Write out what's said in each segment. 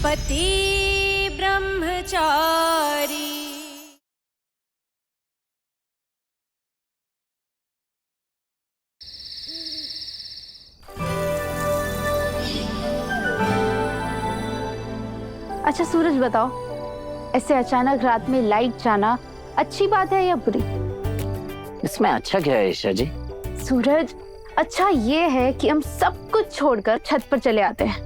पति ब्रह्मचारी। अच्छा सूरज बताओ, ऐसे अचानक रात में लाइट जाना अच्छी बात है या बुरी? इसमें अच्छा क्या है ईशा जी? सूरज, अच्छा ये है कि हम सब कुछ छोड़कर छत पर चले आते हैं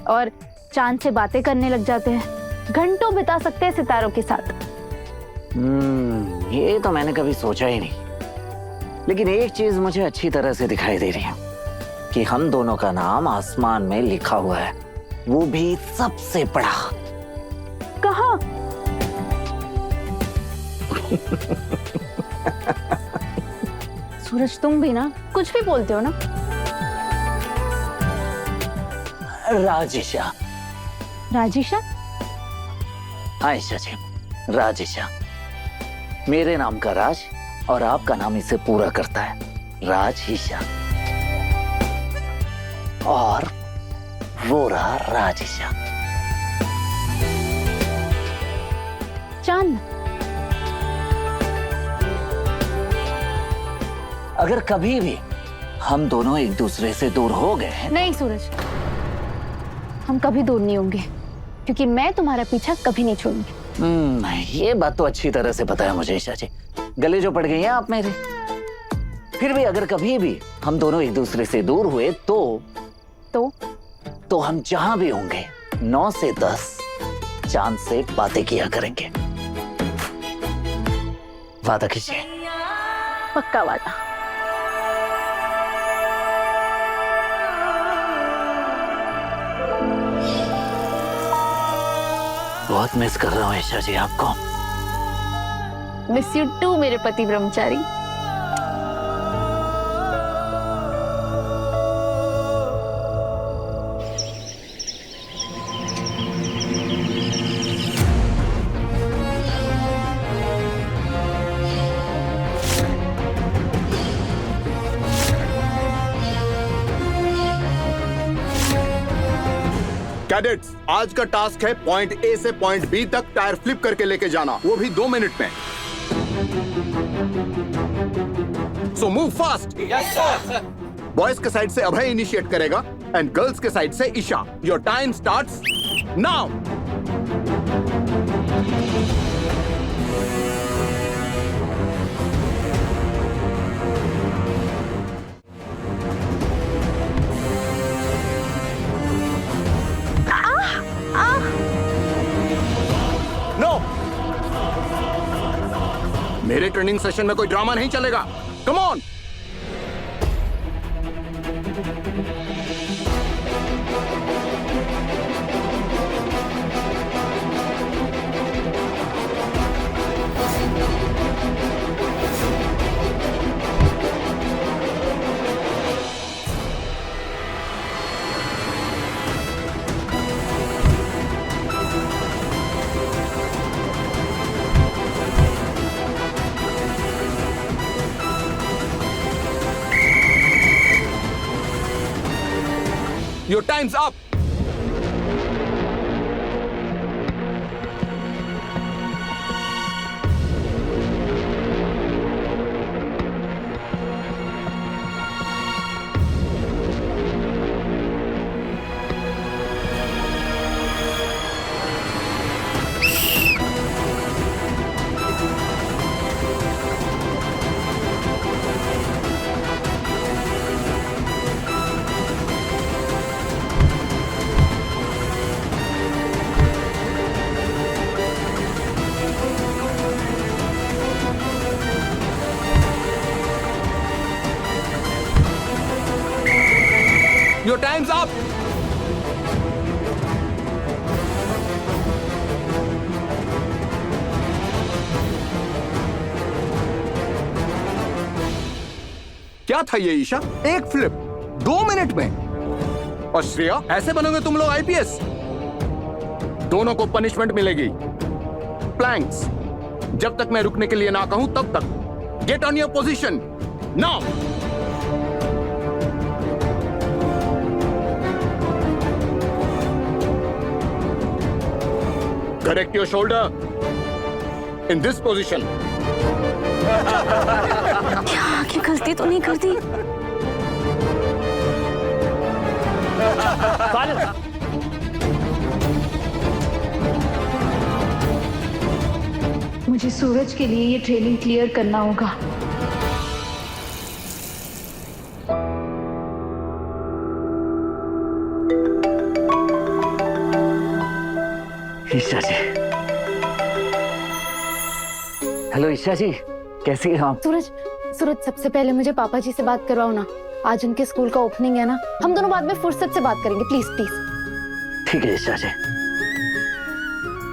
और चांद से बातें करने लग जाते हैं। घंटों बिता सकते हैं सितारों के साथ। ये तो मैंने कभी सोचा ही नहीं, लेकिन एक चीज मुझे अच्छी तरह से दिखाई दे रही है कि हम दोनों का नाम आसमान में लिखा हुआ है, वो भी सबसे बड़ा। कहाँ? सूरज तुम भी ना कुछ भी बोलते हो ना। राजिशा। राजिशा? हाँ ईशा जी, राजिशा। मेरे नाम का राज और आपका नाम इसे पूरा करता है, राजिशा। और वो रहा राजिशा। चांद। अगर कभी भी हम दोनों एक दूसरे से दूर हो गए। नहीं सूरज, हम कभी दूर नहीं होंगे, क्योंकि मैं तुम्हारा पीछा कभी नहीं छोड़ूंगी। ये बात तो अच्छी तरह से पता है मुझे ईशा जी, गले जो पड़ गई हैं आप मेरे। फिर भी अगर कभी भी हम दोनों एक दूसरे से दूर हुए तो हम जहां भी होंगे 9 से 10 चांद से बातें किया करेंगे। वादा कीजिए। पक्का वादा। बहुत मिस कर रहा हूँ ईशा जी आपको। मिस यू टू मेरे पति ब्रह्मचारी। कैडेट्स, आज का टास्क है पॉइंट ए से पॉइंट बी तक टायर फ्लिप करके लेके जाना, वो भी 2 मिनट में। So move fast. Yes sir. Boys के साइड से अभय इनिशिएट करेगा एंड गर्ल्स के साइड से Isha. Your time starts now. मेरे ट्रेनिंग सेशन में कोई ड्रामा नहीं चलेगा। Come on. Your time's up. Your time's up. क्या था ये ईशा? एक फ्लिप 2 मिनट में। और श्रेया, ऐसे बनोगे तुम लोग आईपीएस? दोनों को पनिशमेंट मिलेगी। प्लैंक्स। जब तक मैं रुकने के लिए ना कहूं तब तक। Get on your position now. Correct your shoulder. In this position. आंखें गलती तो नहीं करती? मुझे सूरज के लिए ये ट्रेनिंग क्लियर करना होगा। ईशा जी। हेलो ईशा जी, कैसी हैं आप? सूरज, सूरज सबसे पहले मुझे पापा जी से बात करवाओ ना। आज उनके स्कूल का ओपनिंग है ना, हम दोनों बाद में फुर्सत से बात करेंगे, प्लीज प्लीज। ठीक है ईशा जी।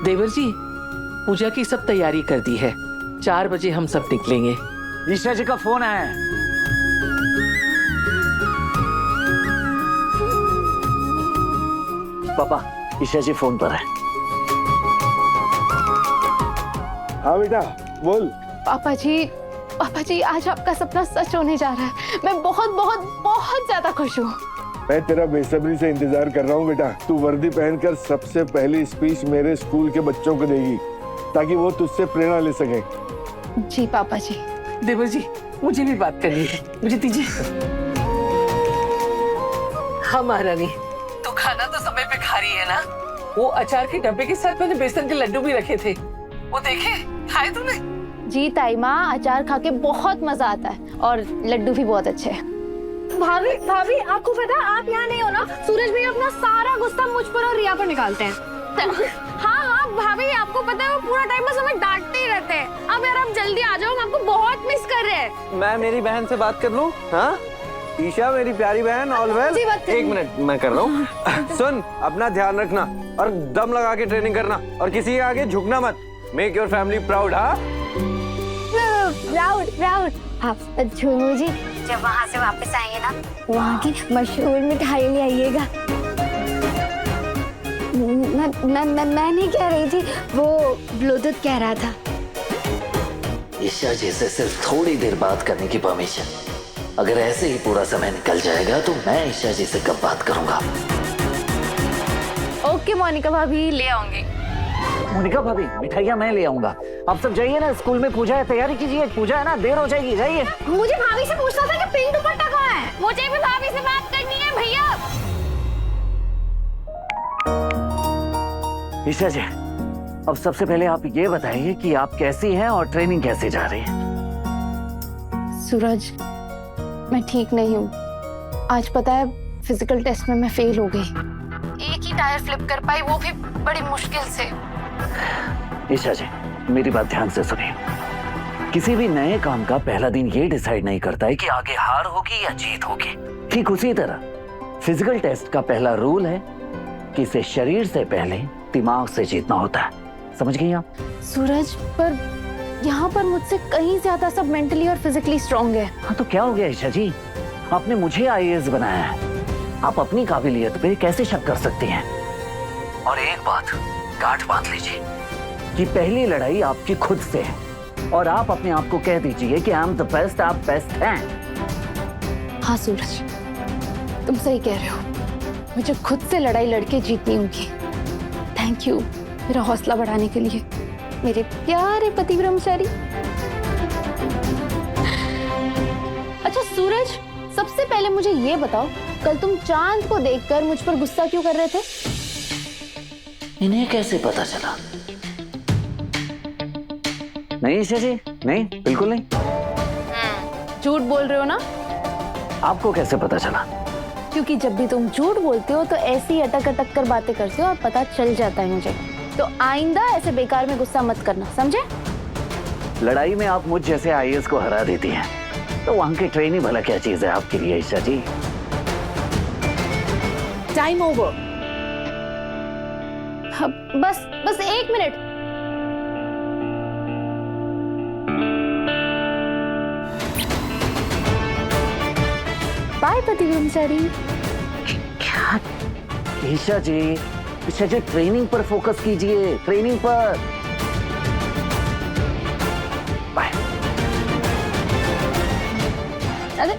देवर जी, पूजा की सब तैयारी कर दी है। 4 बजे हम सब निकलेंगे। ईशा जी का फोन है। पापा, ईशा जी फोन पर है। हाँ बेटा बोल। पापा जी आज आपका सपना सच होने जा रहा है। मैं बहुत बहुत बहुत ज्यादा खुश हूँ। मैं तेरा बेसब्री से इंतजार कर रहा हूँ बेटा। तू वर्दी पहनकर सबसे पहली स्पीच मेरे स्कूल के बच्चों को देगी ताकि वो तुझसे प्रेरणा ले सके। जी पापा जी। देवर जी, मुझे भी बात करनी है, मुझे दीजिए। हाँ महारानी, तो खाना तो समय पे खा रही है ना? वो अचार के डब्बे के साथ मैंने बेसन के लड्डू भी रखे थे, वो देखे? खाए तुमने? जी ताई माँ, अचार खा के बहुत मजा आता है और लड्डू भी बहुत अच्छे हैं। भाभी आपको पता है, आप यहाँ नहीं हो ना, सूरज भैया अपना सारा गुस्सा मुझ पर और रिया पर निकालते हैं। हाँ भाभी, आपको पता है वो पूरा टाइम बस हमें डांटते ही रहते हैं। अब यार आप जल्दी आ जाओ, हम आपको बहुत मिस कर रहे हैं। मैं मेरी बहन से बात कर लूं? हाँ ईशा मेरी प्यारी बहन, ऑल वेल। एक मिनट मैं कर रहा हूँ। सुन, अपना ध्यान रखना और दम लगा के ट्रेनिंग करना और किसी के आगे झुकना मत। Make your family proud. हाँ प्राउड। आप झूमू जी जब वहाँ से वापस आएंगे ना, वहाँ की मशहूर मिठाई ले आइएगा। मैं नहीं कह रही थी, वो ब्लूटूथ कह रहा था। ईशा जी से सिर्फ थोड़ी देर बात करने की परमिशन। अगर ऐसे ही पूरा समय निकल जाएगा तो मैं ईशा जी से कब बात करूंगा? ओके मोनिका भाभी, ले आऊंगी। मोनिका भाभी, मिठाइयाँ मैं ले आऊंगा। आप सब जाइए ना, स्कूल में पूजा है, तैयारी कीजिए। पूजा है ना, देर हो जाएगी, जाइए। मुझे भाभी से पूछना था कि पिंक दुपट्टा कहाँ है। मुझे भी भाभी से बात करनी है भैया। ईशा जी, अब सबसे पहले आप ये बताइए कि आप कैसी हैं और ट्रेनिंग कैसे जा रही है? सूरज, मैं ठीक नहीं हूँ। आज पता है फिजिकल टेस्ट में मैं फेल हो गई। एक ही टायर फ्लिप कर पाई, वो भी बड़ी मुश्किल से। ईशा जी, मेरी बात ध्यान से सुनिए। किसी भी नए काम का पहला दिन ये डिसाइड नहीं करता है कि आगे हार होगी या जीत होगी। ठीक उसी तरह फिजिकल टेस्ट का पहला रूल है कि इसे शरीर से पहले दिमाग से जीतना होता है। समझ गई आप? सूरज, पर यहाँ पर मुझसे कहीं ज्यादा सब मेंटली और फिजिकली स्ट्रॉन्ग है। हाँ तो क्या हो गया ईशा जी? आपने मुझे आईएएस बनाया है, आप अपनी काबिलियत पे कैसे शक कर सकती हैं? और एक बात गांठ बांध लीजिए कि पहली लड़ाई आपकी खुद से है और आप अपने आप को कह दीजिए कि आई एम द बेस्ट, आप बेस्ट हैं। हाँ सूरज, तुम सही कह रहे हो। मुझे खुद से लड़ाई लड़के जीतनी होगी। थैंक यू मेरा हौसला बढ़ाने के लिए, मेरे प्यारे पति ब्रह्मचारी। अच्छा सूरज, सबसे पहले मुझे ये बताओ, कल तुम चांद को देखकर मुझ पर गुस्सा क्यों कर रहे थे? इन्हें कैसे पता चला? नहीं ईशा जी, नहीं, बिल्कुल नहीं। झूठ बोल रहे हो ना? आपको कैसे पता चला? क्योंकि जब भी तुम झूठ बोलते हो तो ऐसी ही अटक अटक कर बातें करते हो और पता चल जाता है मुझे। तो आइंदा ऐसे बेकार में गुस्सा मत करना, समझे? लड़ाई में आप मुझ जैसे आईएएस को हरा देती हैं, तो वहां की ट्रेनिंग भला क्या चीज है आपके लिए ईशा जी? Time over. बस 1 मिनट। बाय पति ब्रह्मचारी। क्या? ईशा जी ट्रेनिंग पर फोकस कीजिए, ट्रेनिंग पर। बाय। अरे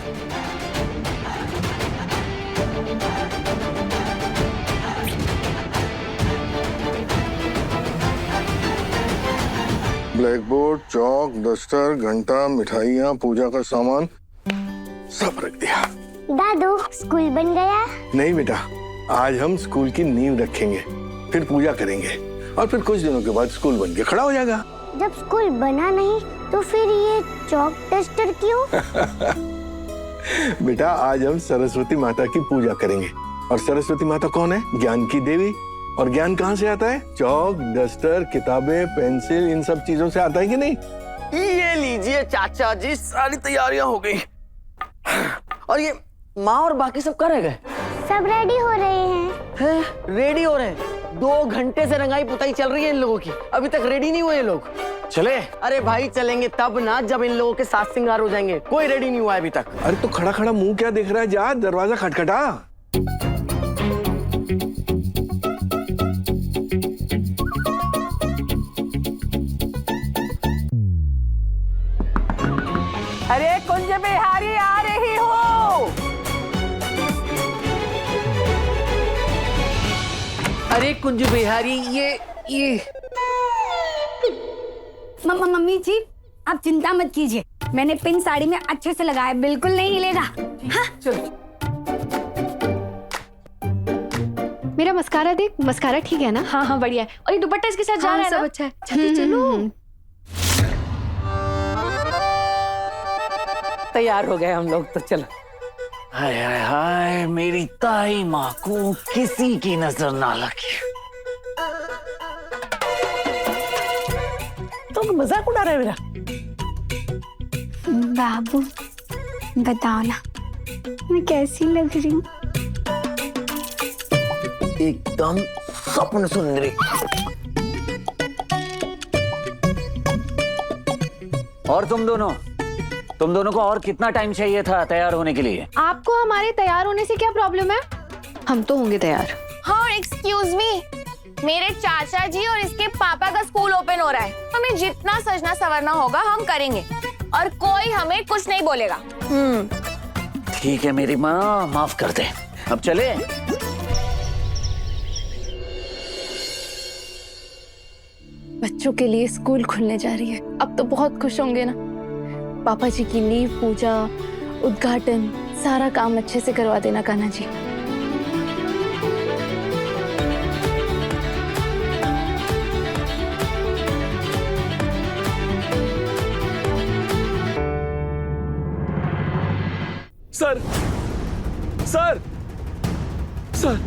ब्लैक बोर्ड, चौक, डस्टर, घंटा, मिठाइयाँ, पूजा का सामान सब रख दिया। दादू स्कूल बन गया? नहीं बेटा, आज हम स्कूल की नींव रखेंगे, फिर पूजा करेंगे और फिर कुछ दिनों के बाद स्कूल बन के खड़ा हो जाएगा। जब स्कूल बना नहीं तो फिर ये चौक डस्टर क्यों? बेटा आज हम सरस्वती माता की पूजा करेंगे और सरस्वती माता कौन है? ज्ञान की देवी। और ज्ञान कहाँ से आता है? चौक, डस्टर, किताबें, पेंसिल, इन सब चीजों से आता है कि नहीं? ये लीजिए चाचा जी, सारी तैयारियां हो गई। और ये माँ और बाकी सब कर गए? सब रेडी हो रहे हैं। रेडी हो रहे हैं? 2 घंटे से रंगाई पुताई चल रही है इन लोगों की, अभी तक रेडी नहीं हुए ये लोग। चले? अरे भाई चलेंगे तब ना जब इन लोगों के साथ श्रृंगार हो जाएंगे। कोई रेडी नहीं हुआ है अभी तक। अरे तो खड़ा खड़ा मुंह क्या देख रहा है? जा दरवाजा खटखटा। अरे कुंज बिहारी आ रही हो। अरे कुंज बिहारी ये मम्मी जी आप चिंता मत कीजिए, मैंने पिन साड़ी में अच्छे से लगाया, बिल्कुल नहीं हिलेगा। हाँ? चलो। मेरा मस्कारा देख, मस्कारा ठीक है ना? हाँ हाँ बढ़िया है। और ये दुपट्टा इसके साथ जा रहा है ना? सब अच्छा है। चलो चलो। तैयार हो गए हम लोग, तो चलो। हाय हाय हाय, मेरी ताई माँ को किसी की नजर ना लगी। तो मजाक उड़ा रहा है मेरा। बाबू बताओ ना मैं कैसी लग रही हूँ? एकदम स्वप्न सुंदरी। और तुम दोनों को और कितना टाइम चाहिए था तैयार होने के लिए? आपको हमारे तैयार होने से क्या प्रॉब्लम है? हम तो होंगे तैयार। हाँ एक्सक्यूज मी, मेरे चाचा जी और इसके पापा का स्कूल ओपन हो रहा है, हमें जितना सजना संवरना होगा हम करेंगे और कोई हमें कुछ नहीं बोलेगा। ठीक है मेरी माँ, माफ कर दे। अब चले? बच्चों के लिए स्कूल खुलने जा रही है, अब तो बहुत खुश होंगे ना। पापा जी की नींव, पूजा, उद्घाटन, सारा काम अच्छे से करवा देना Kanha ji. Sir sir sir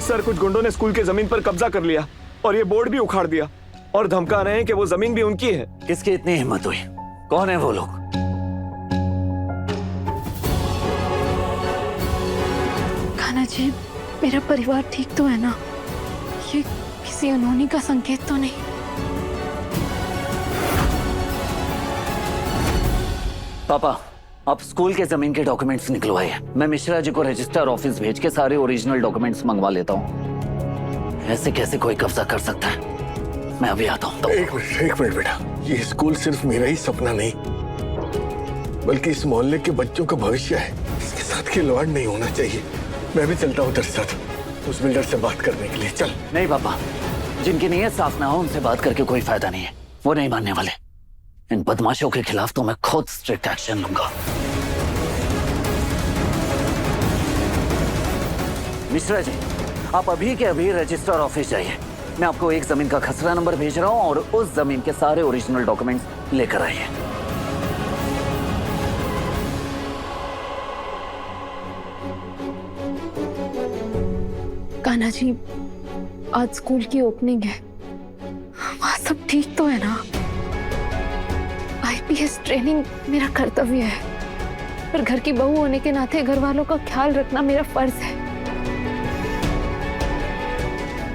sir कुछ गुंडों ने स्कूल के जमीन पर कब्जा कर लिया और ये बोर्ड भी उखाड़ दिया और धमका रहे हैं कि वो जमीन भी उनकी है। किसकी इतनी हिम्मत हुई? कौन है वो लोग? कान्हा जी, मेरा परिवार ठीक तो है ना? ये किसी अनहोनी का संकेत तो नहीं? पापा, आप स्कूल के जमीन के डॉक्यूमेंट्स निकलवाइए। मैं मिश्रा जी को रजिस्टर ऑफिस भेज के सारे ओरिजिनल डॉक्यूमेंट्स मंगवा लेता हूँ। ऐसे कैसे कोई कब्जा कर सकता है? मैं अभी आता हूँ। एक मिनट बेटा, ये स्कूल सिर्फ मेरा ही सपना नहीं बल्कि इस मोहल्ले के बच्चों का भविष्य है। इसके साथ खिलवाड़ नहीं होना चाहिए। मैं भी चलता हूँ तेरे साथ उस बिल्डर से बात करने के लिए। चल। नहीं पापा, जिनकी नीयत साफ ना हो उनसे बात करके कोई फायदा नहीं है। वो नहीं मानने वाले। इन बदमाशों के खिलाफ तो मैं खुद स्ट्रिक्ट एक्शन लूंगा। मिश्रा जी, आप अभी के अभी रजिस्टर ऑफिस जाइए। मैं आपको एक जमीन का खसरा नंबर भेज रहा हूं और उस जमीन के सारे ओरिजिनल डॉक्यूमेंट्स लेकर आइए। नाना जी, आज स्कूल की ओपनिंग है, वहाँ सब ठीक तो है ना? आईपीएस ट्रेनिंग मेरा कर्तव्य है, पर घर की बहू होने के नाते घर वालों का ख्याल रखना मेरा फर्ज है।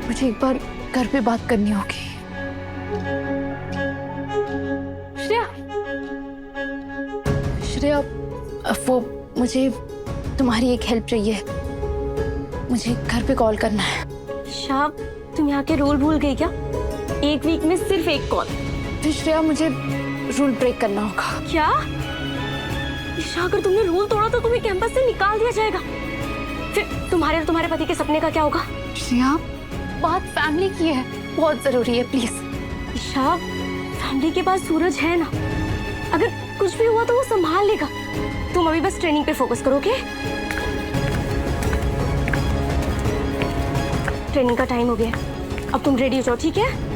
मुझे एक बार घर पे बात करनी होगी। श्रेया, श्रेया, वो मुझे तुम्हारी एक हेल्प चाहिए। मुझे घर पे कॉल करना है। शाब, तुम यहाँ के रूल भूल गई क्या? एक वीक में सिर्फ एक कॉल। तो श्रेया, मुझे रूल ब्रेक करना होगा। क्या ईशा, अगर तुमने रूल तोड़ा तो तुम्हें कैंपस से निकाल दिया जाएगा। फिर तुम्हारे और तुम्हारे पति के सपने का क्या होगा? श्रेया, बात फैमिली की है, बहुत जरूरी है, प्लीज। ईशा, फैमिली के पास सूरज है ना, अगर कुछ भी हुआ तो वो संभाल लेगा। तुम अभी बस ट्रेनिंग पे फोकस करोगे। ट्रेनिंग का टाइम हो गया, अब तुम रेडी हो जाओ, ठीक है?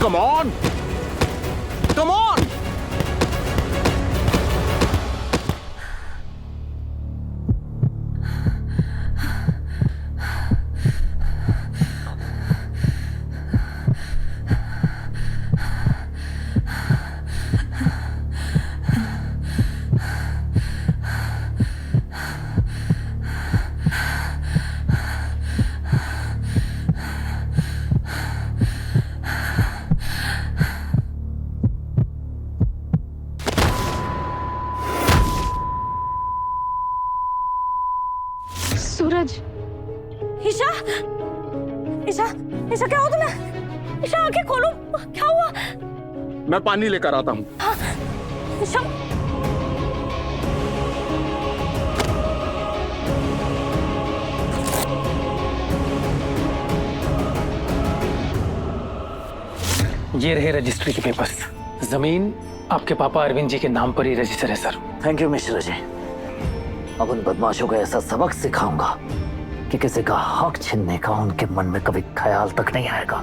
Come on! Come on! सूरज, ईशा, ईशा, ईशा क्या हुआ तुम्हें? ईशा आंखें खोलो, क्या हुआ? मैं पानी लेकर आता हूँ। हाँ, ईशा, ये रहे रजिस्ट्री के पेपर्स। जमीन आपके पापा अरविंद जी के नाम पर ही रजिस्टर है sir. Thank you Mishra ji. अब उन बदमाशों को ऐसा सबक सिखाऊंगा कि किसी का हक छीनने का उनके मन में कभी ख्याल तक नहीं आएगा।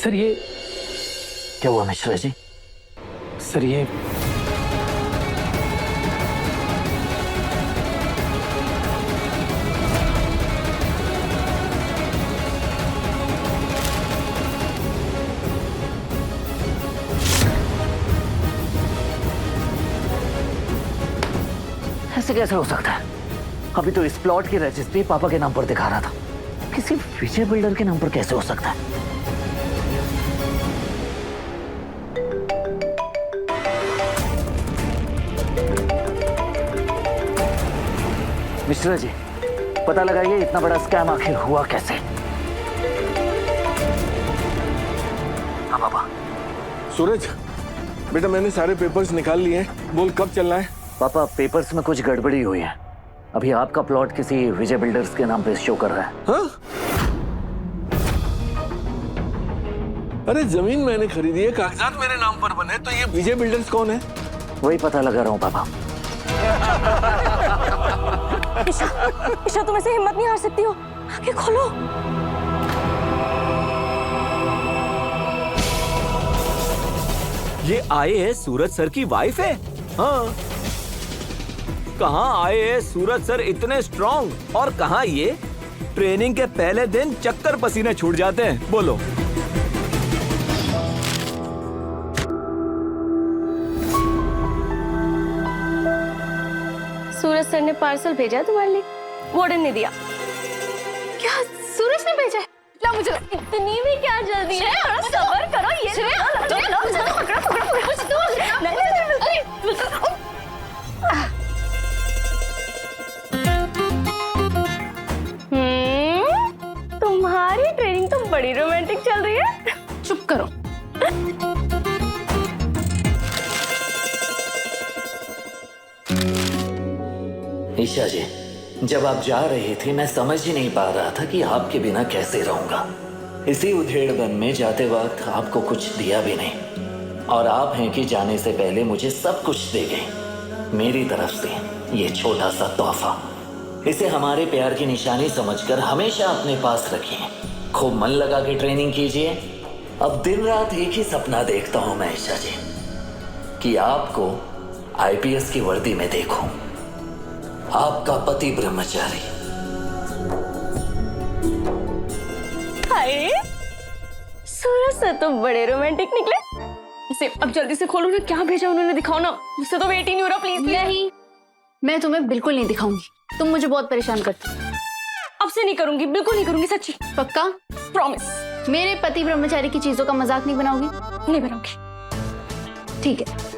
सर ये क्या हुआ मिश्रा जी? सर ये ऐसे कैसे हो सकता है? अभी तो इस प्लॉट की रजिस्ट्री पापा के नाम पर दिखा रहा था, किसी विजय बिल्डर के नाम पर कैसे हो सकता है? मिश्रा जी, पता लगाइए इतना बड़ा स्कैम आखिर हुआ कैसे। हाँ पापा। सूरज बेटा, मैंने सारे पेपर्स निकाल लिए हैं, बोल कब चलना है? पापा पेपर्स में कुछ गड़बड़ी हुई है, अभी आपका प्लॉट किसी विजय बिल्डर्स के नाम पे शो कर रहा है। हाँ? अरे जमीन मैंने खरीदी है, कागजात मेरे नाम पर बने, तो ये विजय बिल्डर्स कौन है? वही पता लगा रहा हूँ पापा। ईशा तुम ऐसे हिम्मत नहीं हार सकती हो, आंखें खोलो। ये आईएएस सूरज सर की वाइफ है? हाँ। कहाँ आईएएस सूरज सर इतने स्ट्रॉन्ग और कहाँ ये ट्रेनिंग के पहले दिन चक्कर पसीने छूट जाते हैं? बोलो। सूरज सर ने पार्सल भेजा है तुम्हारे लिए, वार्डन ने दिया। क्या सूरज ने भेजा है? ला मुझे। इतनी भी क्या जल्दी है? थोड़ा सब्र करो। ये तुम्हारी ट्रेनिंग तो बड़ी रोमांटिक चल रही है। चुप करो। ईशा जी, जब आप जा रही थी मैं समझ ही नहीं पा रहा था कि आपके बिना कैसे रहूंगा। इसी उधेड़बन में जाते वक्त आपको कुछ दिया भी नहीं, और आप हैं कि जाने से पहले मुझे सब कुछ दे गए। मेरी तरफ से ये छोटा सा तोहफा, इसे हमारे प्यार की निशानी समझकर हमेशा अपने पास रखिए। खूब मन लगा के ट्रेनिंग कीजिए। अब दिन रात एक ही सपना देखता हूँ मैं ईशा जी, कि आपको आईपीएस की वर्दी में देखूं, आपका पति ब्रह्मचारी। हाय, सूरज सर तो बड़े रोमांटिक निकले। इसे अब जल्दी से खोलो ना, क्या भेजा उन्होंने, दिखाओ ना। मुझसे तो वेट ही नहीं हो रहा। प्लीज नहीं, मैं तुम्हें बिल्कुल नहीं दिखाऊंगी। तुम मुझे बहुत परेशान करती हो। अब से नहीं करूंगी, बिल्कुल नहीं करूंगी, सच्ची पक्का? प्रॉमिस। मेरे पति ब्रह्मचारी की चीजों का मजाक नहीं बनाओगी? नहीं बनाऊंगी। ठीक है।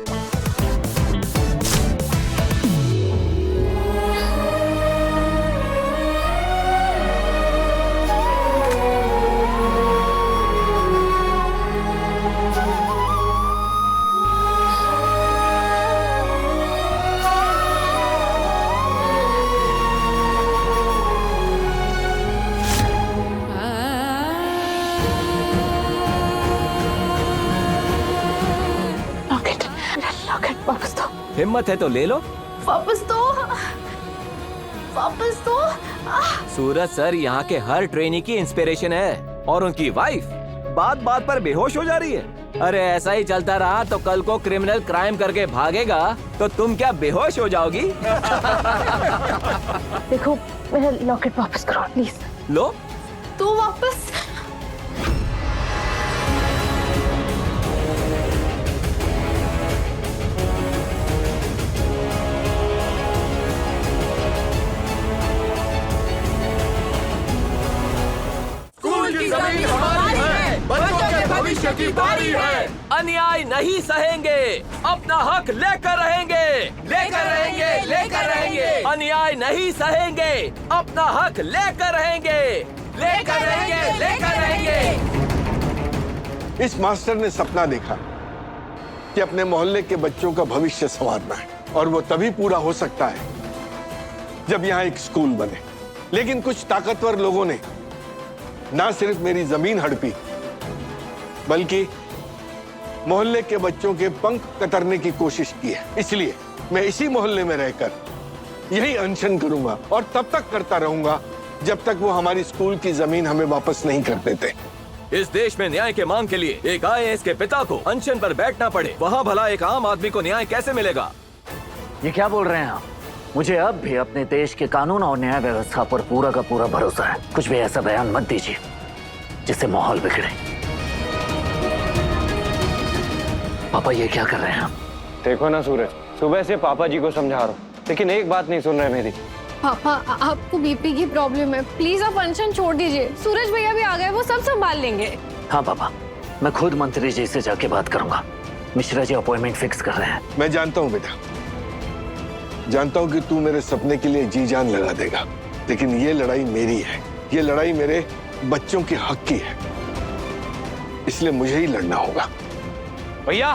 वापस दो। हिम्मत है तो ले लो। वापस दो। वापस दो। सूरज सर यहाँ के हर ट्रेनी की इंस्पिरेशन है, और उनकी वाइफ बात बात पर बेहोश हो जा रही है। अरे ऐसा ही चलता रहा तो कल को क्रिमिनल क्राइम करके भागेगा तो तुम क्या बेहोश हो जाओगी? देखो, मेरा लॉकेट वापस करो प्लीज। लो तो वापस। की बारी है। अन्याय नहीं सहेंगे, अपना हक लेकर रहेंगे, लेकर रहेंगे, लेकर रहेंगे। अन्याय नहीं सहेंगे, अपना हक लेकर रहेंगे, लेकर रहेंगे, लेकर रहेंगे। इस मास्टर ने सपना देखा कि अपने मोहल्ले के बच्चों का भविष्य संवारना है, और वो तभी पूरा हो सकता है जब यहाँ एक स्कूल बने। लेकिन कुछ ताकतवर लोगों ने ना सिर्फ मेरी जमीन हड़पी, बल्कि मोहल्ले के बच्चों के पंख कतरने की कोशिश की है। इसलिए मैं इसी मोहल्ले में रहकर यही अनशन करूंगा, और तब तक करता रहूंगा जब तक वो हमारी स्कूल की जमीन हमें वापस नहीं कर देते। इस देश में न्याय के मांग के लिए एक आईएएस के पिता को अनशन पर बैठना पड़े, वहाँ भला एक आम आदमी को न्याय कैसे मिलेगा? ये क्या बोल रहे हैं आप? मुझे अब भी अपने देश के कानून और न्याय व्यवस्था पर पूरा का पूरा भरोसा है। कुछ भी ऐसा बयान मत दीजिए जिससे माहौल बिगड़े। पापा ये क्या कर रहे हैं आप? देखो ना सूरज, सुबह से पापा जी को समझा रहा हूँ, लेकिन एक बात नहीं सुन रहे मेरी। पापा, आपको बीपी की प्रॉब्लम है, प्लीज आप अनशन छोड़ दीजिए। सूरज भैया भी आ गए, वो सब संभाल लेंगे। हाँ पापा, मैं खुद मंत्री जी से जाके बात करूंगा। मिश्रा जी अपॉइंटमेंट फिक्स कर रहे हैं। मैं जानता हूँ बेटा, जानता हूँ कि तू मेरे सपने के लिए जी जान लगा देगा, लेकिन ये लड़ाई मेरी है। ये लड़ाई मेरे बच्चों के हक की है, इसलिए मुझे ही लड़ना होगा। भैया,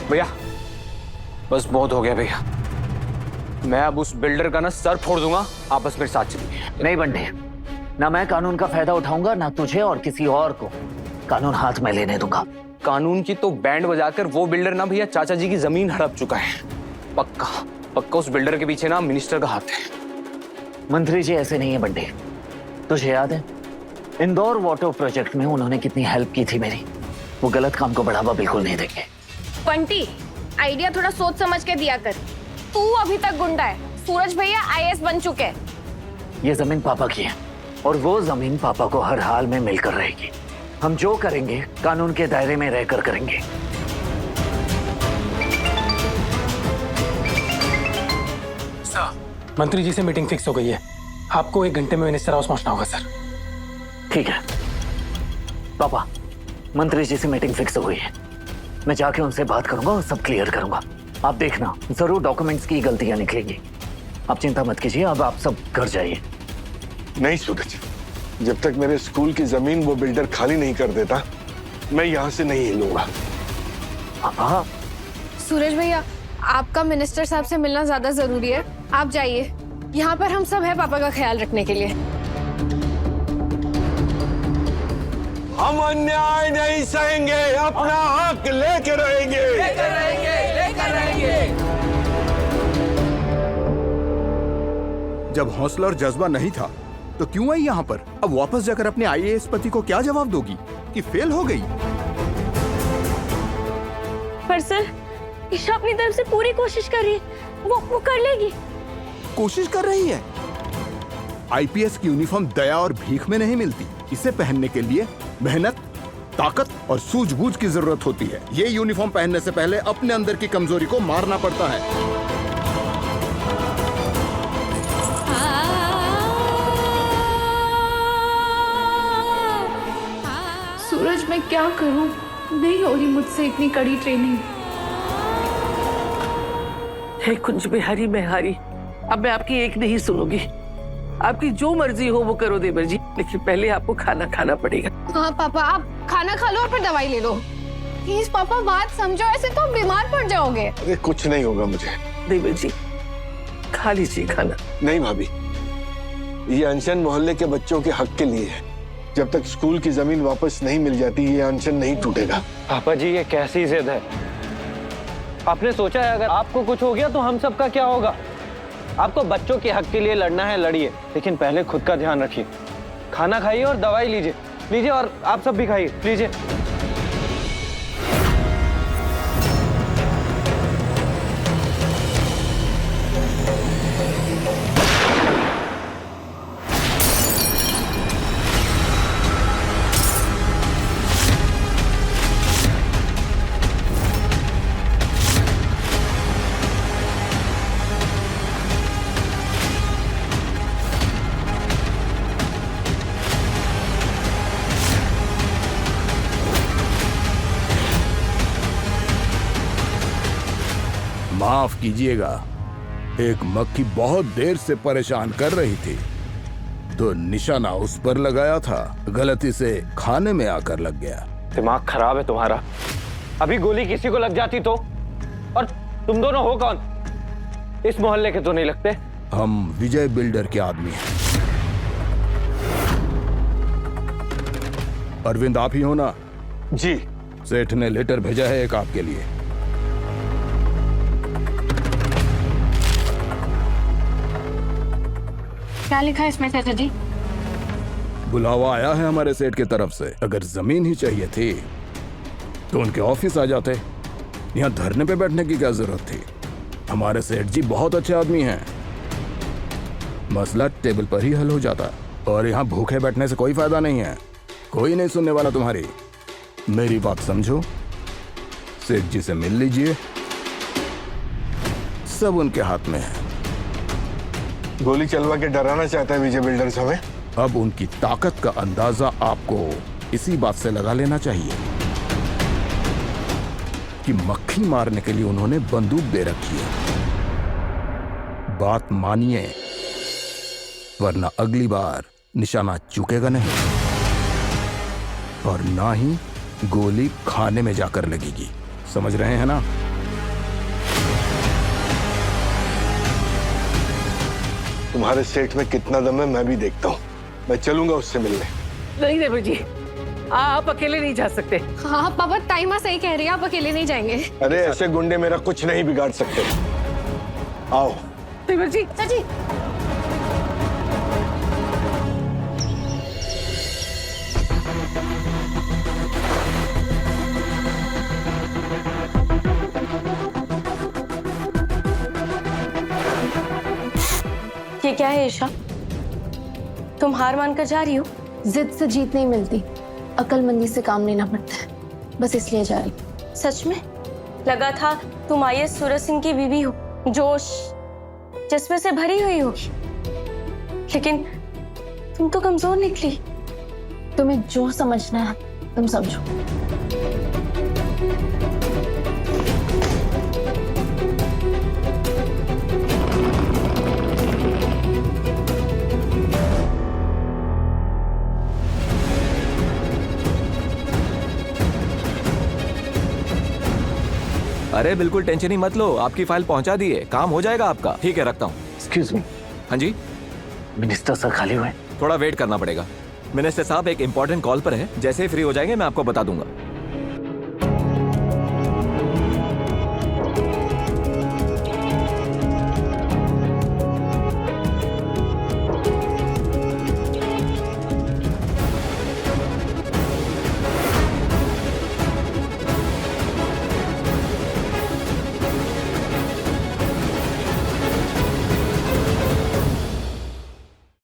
भैया, बस बहुत हो गया भैया। मैं अब उस बिल्डर का ना सर फोड़ दूंगा, आप बस मेरे साथ चलिए। नहीं बंटे, ना मैं कानून का फायदा उठाऊंगा, ना तुझे और किसी और को कानून हाथ में लेने दूंगा। कानून की तो बैंड बजाकर वो बिल्डर ना भैया चाचा जी की जमीन हड़प चुका है। पक्का पक्का उस बिल्डर के पीछे ना मिनिस्टर का हाथ है। मंत्री जी ऐसे नहीं है बंटे, तुझे याद है इंदौर वाटर प्रोजेक्ट में उन्होंने कितनी हेल्प की थी मेरी। वो गलत काम को बढ़ावा बिल्कुल नहीं देंगे। बंटी, आइडिया थोड़ा सोच समझ के दिया कर। तू अभी तक गुंडा है, सूरज भैया आईएएस बन चुके हैं। ये जमीन पापा की है और वो जमीन पापा को हर हाल में मिलकर रहेगी। हम जो करेंगे कानून के दायरे में रहकर करेंगे। सर, मंत्री जी से मीटिंग फिक्स हो गई है। आपको 1 घंटे में मिनिस्टर हाउस पहुंचना होगा सर। ठीक है पापा, मंत्री जी से मीटिंग फिक्स हो गई है। मैं जाके उनसे बात करूंगा और सब क्लियर करूंगा। आप देखना जरूर डॉक्यूमेंट्स की गलतियां निकलेंगी। आप चिंता मत कीजिए, अब आप सब घर जाइए। नहीं सूरज, जब तक मेरे स्कूल की जमीन वो बिल्डर खाली नहीं कर देता, मैं यहाँ से नहीं हिलूंगा। पापा, सूरज भैया, आपका मिनिस्टर साहब से मिलना ज्यादा जरूरी है। आप जाइए, यहाँ पर हम सब है पापा का ख्याल रखने के लिए। हम अन्याय नहीं सहेंगे, अपना हक लेके रहेंगे। जब हौसला और जज्बा नहीं था तो क्यों आई यहाँ पर? अब वापस जाकर अपने आईएएस पति को क्या जवाब दोगी कि फेल हो गई? पर सर, ईशा अपनी तरफ से पूरी कोशिश कर रही है, वो कर लेगी। कोशिश कर रही है। आईपीएस की यूनिफॉर्म दया और भीख में नहीं मिलती। इसे पहनने के लिए मेहनत, ताकत और सूझबूझ की जरूरत होती है। ये यूनिफॉर्म पहनने से पहले अपने अंदर की कमजोरी को मारना पड़ता है। सूरज, मैं क्या करूं? नहीं हो रही मुझसे इतनी कड़ी ट्रेनिंग। हे कुंज बिहारी, मैं हारी। अब मैं आपकी एक नहीं सुनूंगी। आपकी जो मर्जी हो वो करो देवर जी, लेकिन पहले आपको खाना खाना पड़ेगा। हाँ पापा, आप खाना खा लो और फिर दवाई ले लो। प्लीज पापा, बात समझो, ऐसे तो बीमार पड़ जाओगे। अरे कुछ नहीं होगा मुझे। देवर जी, खा लीजिए खाना। नहीं भाभी, ये अनशन मोहल्ले के बच्चों के हक के लिए है। जब तक स्कूल की जमीन वापस नहीं मिल जाती, ये अनशन नहीं टूटेगा। पापा जी, ये कैसी जिद है? आपने सोचा है अगर आपको कुछ हो गया तो हम सबका क्या होगा? आपको बच्चों के हक के लिए लड़ना है, लड़िए, लेकिन पहले खुद का ध्यान रखिए। खाना खाइए और दवाई लीजिए, और आप सब भी खाइए, लीजिए। माफ कीजिएगा, एक मक्खी बहुत देर से परेशान कर रही थी तो निशाना उस पर लगाया था, गलती से खाने में आकर लग गया। दिमाग खराब है तुम्हारा। अभी गोली किसी को लग जाती तो? और तुम दोनों हो कौन? इस मोहल्ले के तो नहीं लगते। हम विजय बिल्डर के आदमी हैं। अरविंद, आप ही हो ना? जी। सेठ ने लेटर भेजा है एक आपके लिए। क्या लिखा है इसमें चाचा जी? बुलावा आया है हमारे सेठ की तरफ से। अगर जमीन ही चाहिए थी तो उनके ऑफिस आ जाते। यहाँ धरने पे बैठने की क्या जरूरत थी? हमारे सेठ जी बहुत अच्छे आदमी हैं। मसला टेबल पर ही हल हो जाता। और यहाँ भूखे बैठने से कोई फायदा नहीं है। कोई नहीं सुनने वाला तुम्हारी। मेरी बात समझो, सेठ जी से मिल लीजिए, सब उनके हाथ में है। गोली चलवा के डराना चाहता है विजय बिल्डर्स हमें। अब उनकी ताकत का अंदाजा आपको इसी बात से लगा लेना चाहिए कि मक्खी मारने के लिए उन्होंने बंदूक दे रखी है। बात मानिए, वरना अगली बार निशाना चूकेगा नहीं और ना ही गोली खाने में जाकर लगेगी। समझ रहे हैं ना? तुम्हारे सेठ में कितना दम है मैं भी देखता हूँ। मैं चलूंगा उससे मिलने। नहीं रेवल जी, आप अकेले नहीं जा सकते। हाँ पापा, ताईमा सही कह रही है, आप अकेले नहीं जाएंगे। अरे ऐसे गुंडे मेरा कुछ नहीं बिगाड़ सकते। आओ। रेवल जी, चाची ये क्या है ईशा? तुम हार मानकर जा रही हो? जिद से जीत नहीं मिलती, अक्लमंदी से काम लेना पड़ता है, बस इसलिए जा रही। सच में लगा था तुम आईएएस सूरज सिंह की बीवी हो, जोश जिसमें से भरी हुई होगी, लेकिन तुम तो कमजोर निकली। तुम्हें जो समझना है तुम समझो। अरे बिल्कुल टेंशन ही मत लो, आपकी फाइल पहुंचा दी है, काम हो जाएगा आपका। ठीक है, रखता हूँ। Excuse me. हाँ जी, मिनिस्टर सर खाली हुए? थोड़ा वेट करना पड़ेगा। मिनिस्टर साहब एक इंपॉर्टेंट कॉल पर है, जैसे ही फ्री हो जाएंगे मैं आपको बता दूंगा।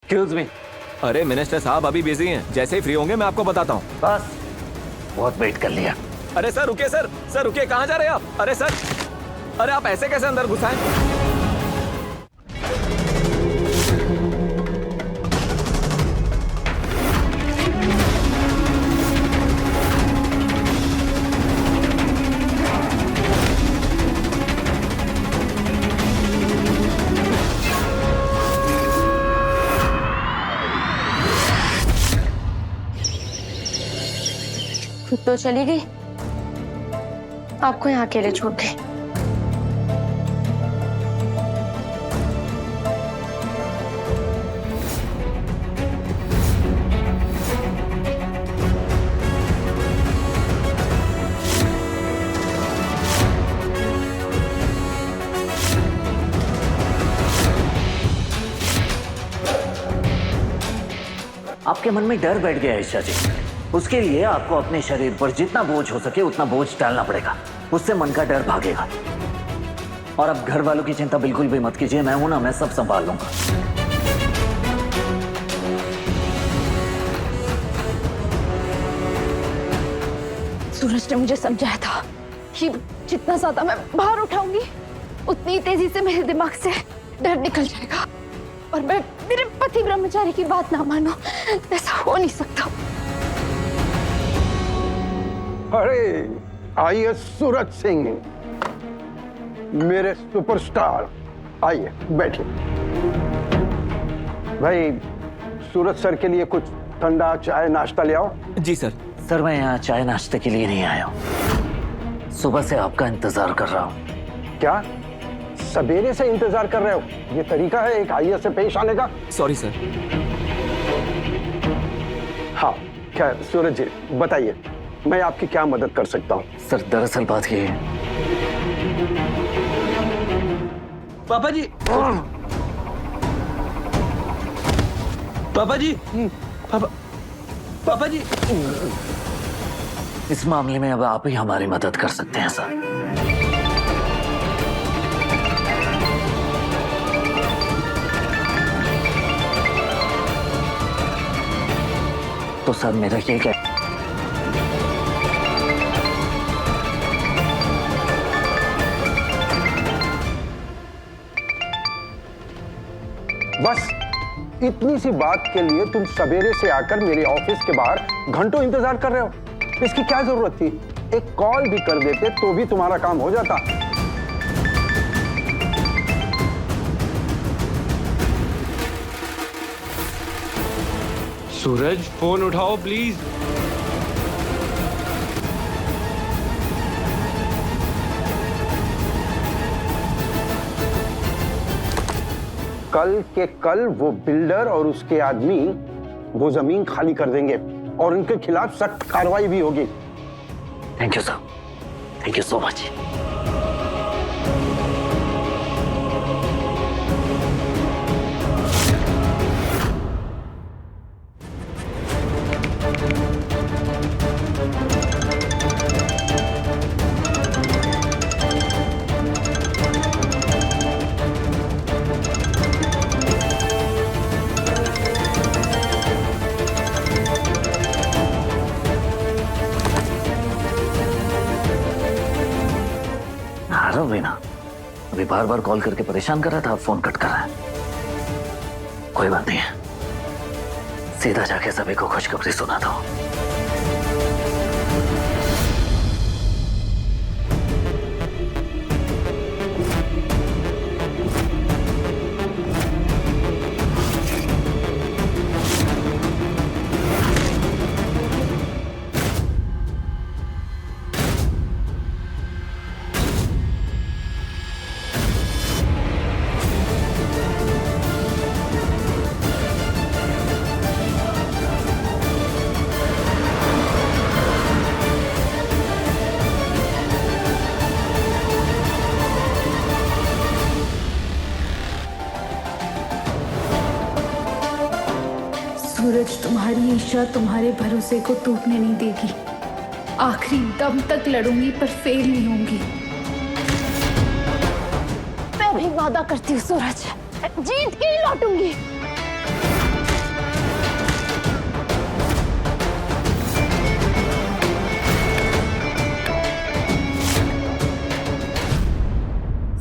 Excuse me. अरे मिनिस्टर साहब अभी बिजी हैं, जैसे ही फ्री होंगे मैं आपको बताता हूँ। बस बहुत वेट कर लिया। अरे सर रुकिए, सर रुकिए, कहाँ जा रहे हैं आप? अरे सर, अरे आप ऐसे कैसे अंदर घुसाएं? खुद तो चली गई, आपको यहाँ अकेले छोड़ के। आपके मन में डर बैठ गया है ईशा जी। उसके लिए आपको अपने शरीर पर जितना बोझ हो सके उतना बोझ डालना पड़ेगा, उससे मन का डर भागेगा। और अब घर वालों की चिंता बिल्कुल भी मत कीजिए, मैं हूं ना, मैं सब संभाल लूंगा। सूरज ने मुझे समझाया था कि जितना ज्यादा मैं बाहर उठाऊंगी उतनी तेजी से मेरे दिमाग से डर निकल जाएगा और मैं मेरे पति ब्रह्मचारी की बात ना मानो। ऐसा हो नहीं सकता। अरे आइए सूरज सिंह, मेरे सुपरस्टार, आइए बैठिए। भाई सूरज सर के लिए कुछ ठंडा चाय नाश्ता ले आओ। जी सर। सर मैं यहाँ चाय नाश्ते के लिए नहीं आया हूँ, सुबह से आपका इंतजार कर रहा हूँ। क्या सवेरे से इंतजार कर रहे हो? ये तरीका है एक आईएएस से पेश आने का? Sorry sir. हाँ खैर सूरज जी बताइए, मैं आपकी क्या मदद कर सकता हूँ? सर दरअसल बात ये है। पापा जी, पापा जी, पापा जी। इस मामले में अब आप ही हमारी मदद कर सकते हैं सर। तो सर मेरा ये क्या, बस इतनी सी बात के लिए तुम सवेरे से आकर मेरे ऑफिस के बाहर घंटों इंतजार कर रहे हो? इसकी क्या जरूरत थी? एक कॉल भी कर देते तो भी तुम्हारा काम हो जाता। सूरज फोन उठाओ प्लीज। कल के कल वो बिल्डर और उसके आदमी वो जमीन खाली कर देंगे और उनके खिलाफ सख्त कार्रवाई भी होगी। Thank you sir, thank you so much. ना अभी बार बार कॉल करके परेशान कर रहा था, फोन कट कर रहा है। कोई बात नहीं है, सीधा जाके सभी को खुशखबरी सुना दो। सूरज, तुम्हारी ईशा तुम्हारे भरोसे को टूटने नहीं देगी। आखिरी दम तक लड़ूंगी पर फेल नहीं होंगी। मैं भी वादा करती हूँ सूरज, जीत के ही लौटूंगी।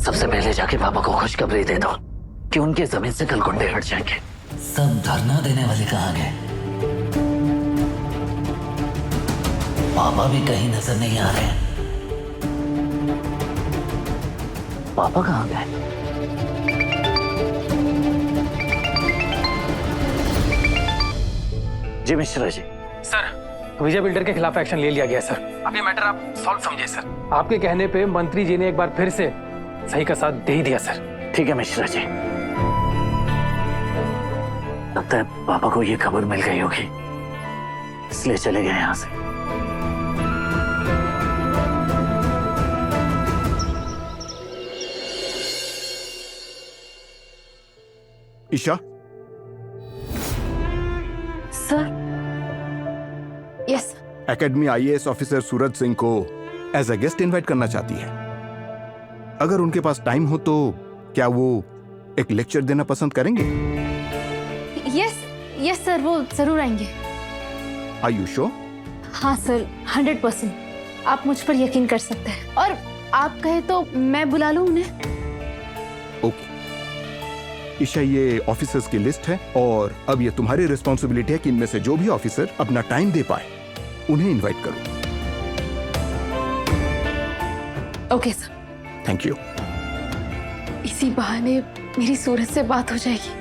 सबसे पहले जाके पापा को खुशखबरी दे दो कि उनके जमीन से कल गुंडे हट जाएंगे। सब धरना देने वाले कहाँ गए? पापा भी कहीं नजर नहीं आ रहे हैं। पापा कहाँ गए? जी मिश्रा जी। सर, विजय बिल्डर के खिलाफ एक्शन ले लिया गया सर। अब ये मैटर आप सॉल्व समझिए सर। आपके कहने पे मंत्री जी ने एक बार फिर से सही का साथ दे ही दिया सर। ठीक है मिश्रा जी, लगता है पापा को ये खबर मिल गई होगी, इसलिए चले गए यहां से। Isha, sir. Yes. Academy IAS officer Suraj Singh को एज अ गेस्ट इनवाइट करना चाहती है। अगर उनके पास टाइम हो तो क्या वो एक लेक्चर देना पसंद करेंगे? यस सर, वो जरूर आएंगे। Are you sure? हाँ सर, 100%। आप मुझ पर यकीन कर सकते हैं, और आप कहे तो मैं बुला लूं उन्हें। ओके ईशा, ये ऑफिसर्स की लिस्ट है और अब ये तुम्हारी रिस्पॉन्सिबिलिटी है कि इनमें से जो भी ऑफिसर अपना टाइम दे पाए उन्हें इनवाइट करो। Okay sir. Thank you. इसी बहाने मेरी सूरज से बात हो जाएगी।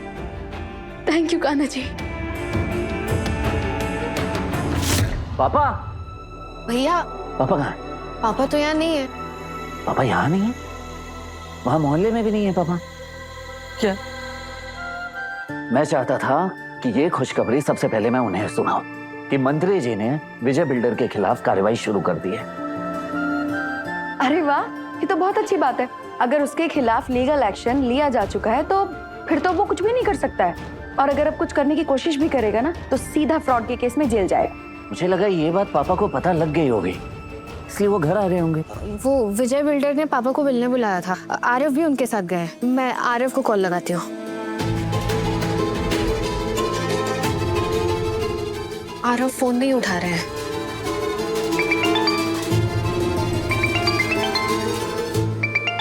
Thank you Kanha ji. पापा। भैया। पापा कहाँ है? पापा तो यहाँ नहीं है। पापा यहाँ नहीं है? वहां मोहल्ले में भी नहीं है पापा? क्या? मैं चाहता था कि ये खुशखबरी सबसे पहले मैं उन्हें सुनाऊं कि मंत्री जी ने विजय बिल्डर के खिलाफ कार्रवाई शुरू कर दी है। अरे वाह, ये तो बहुत अच्छी बात है। अगर उसके खिलाफ लीगल एक्शन लिया जा चुका है तो फिर तो वो कुछ भी नहीं कर सकता है, और अगर अब कुछ करने की कोशिश भी करेगा ना तो सीधा फ्रॉड के केस में जेल जाएगा। मुझे लगा ये बात पापा को पता लग गई होगी, इसलिए वो घर आ रहे होंगे। वो विजय बिल्डर ने पापा को मिलने बुलाया था, आरव भी उनके साथ गए। मैं आरव को कॉल लगाती हूँ। आरव फोन नहीं उठा रहे हैं।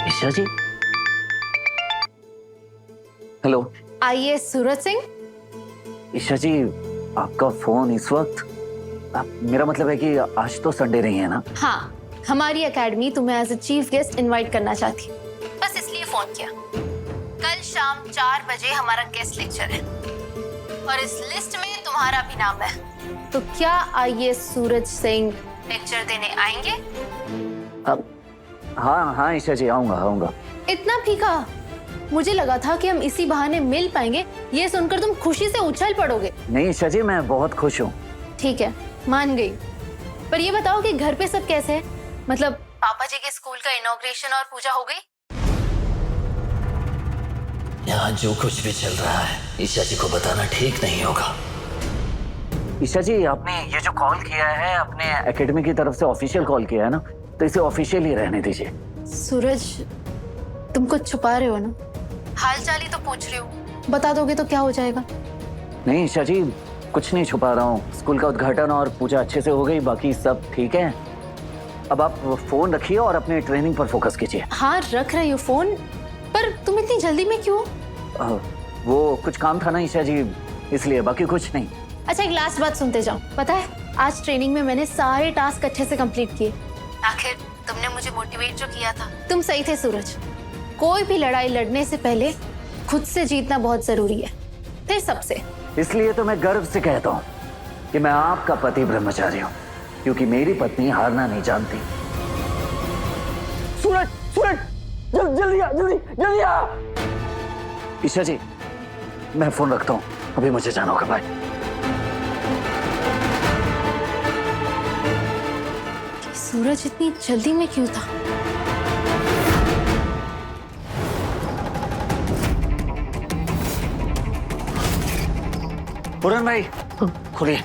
ईशा जी। हेलो। आइए सूरज सिंह। ईशा जी, आपका फोन इस वक्त? मेरा मतलब है कि आज तो संडे नहीं है ना? हाँ, हमारी एकेडमी तुम्हें as a chief guest invite करना चाहती, बस इसलिए फोन किया। कल शाम 4 बजे हमारा गेस्ट लेक्चर है और इस लिस्ट में तुम्हारा भी नाम है। तो क्या आइए सूरज सिंह लेक्चर देने आएंगे? अब हाँ ईशा जी, आऊंगा। इतना फीका? मुझे लगा था कि हम इसी बहाने मिल पाएंगे। ये सुनकर तुम खुशी से उछल पड़ोगे। नहीं ईशा जी, मैं बहुत खुश हूँ। ठीक है, मान गई। पर ये बताओ कि घर पे सब कैसे है? मतलब पापा जी के स्कूल का इनॉग्रेशन और पूजा हो गई? यहाँ जो कुछ भी चल रहा है ईशा जी को बताना ठीक नहीं होगा। ईशा जी, आपने ये जो कॉल किया है अपने एकेडमी की तरफ से ऑफिशियल कॉल किया है ना, तो इसे ऑफिशियल ही रहने दीजिए। सूरज, तुम कुछ छुपा रहे हो ना? हाल चाल ही तो पूछ रही हो, बता दोगे तो क्या हो जाएगा? नहीं ईशा जी, कुछ नहीं छुपा रहा हूँ। स्कूल का उद्घाटन और पूजा अच्छे से हो गई, बाकी सब ठीक है। अब आप फोन रखिए और अपने ट्रेनिंग पर फोकस कीजिए। हाँ, रख रही हूँ फोन, पर तुम इतनी जल्दी में क्यों? वो कुछ काम था ना ईशा जी, इसलिए, बाकी कुछ नहीं। अच्छा, एक लास्ट बात सुनते जाओ। पता है, आज ट्रेनिंग में मैंने सारे टास्क अच्छे से कंप्लीट किए। आखिर तुमने मुझे मोटिवेट जो किया था, तुम सही थे सूरज। कोई भी लड़ाई लड़ने से पहले खुद से जीतना बहुत जरूरी है, फिर सबसे। इसलिए तो मैं गर्व से कहता हूँ कि मैं आपका पति ब्रह्मचारी हूँ, क्योंकि मेरी पत्नी हारना नहीं जानती। सूरज, सूरज, जल्दी आ, जल्दी आ। ईशा जी, मैं फोन रखता हूँ, अभी मुझे जाना होगा। बाय। सूरज इतनी जल्दी में क्यों था? पूरन भाई, खुलिए।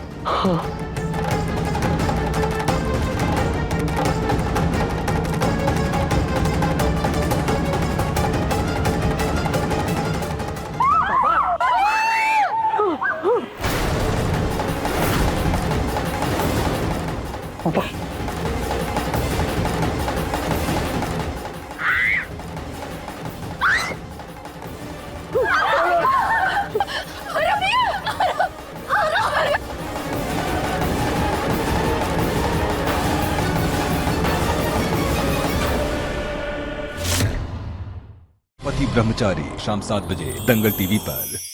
पति ब्रह्मचारी शाम 7 बजे दंगल टीवी पर।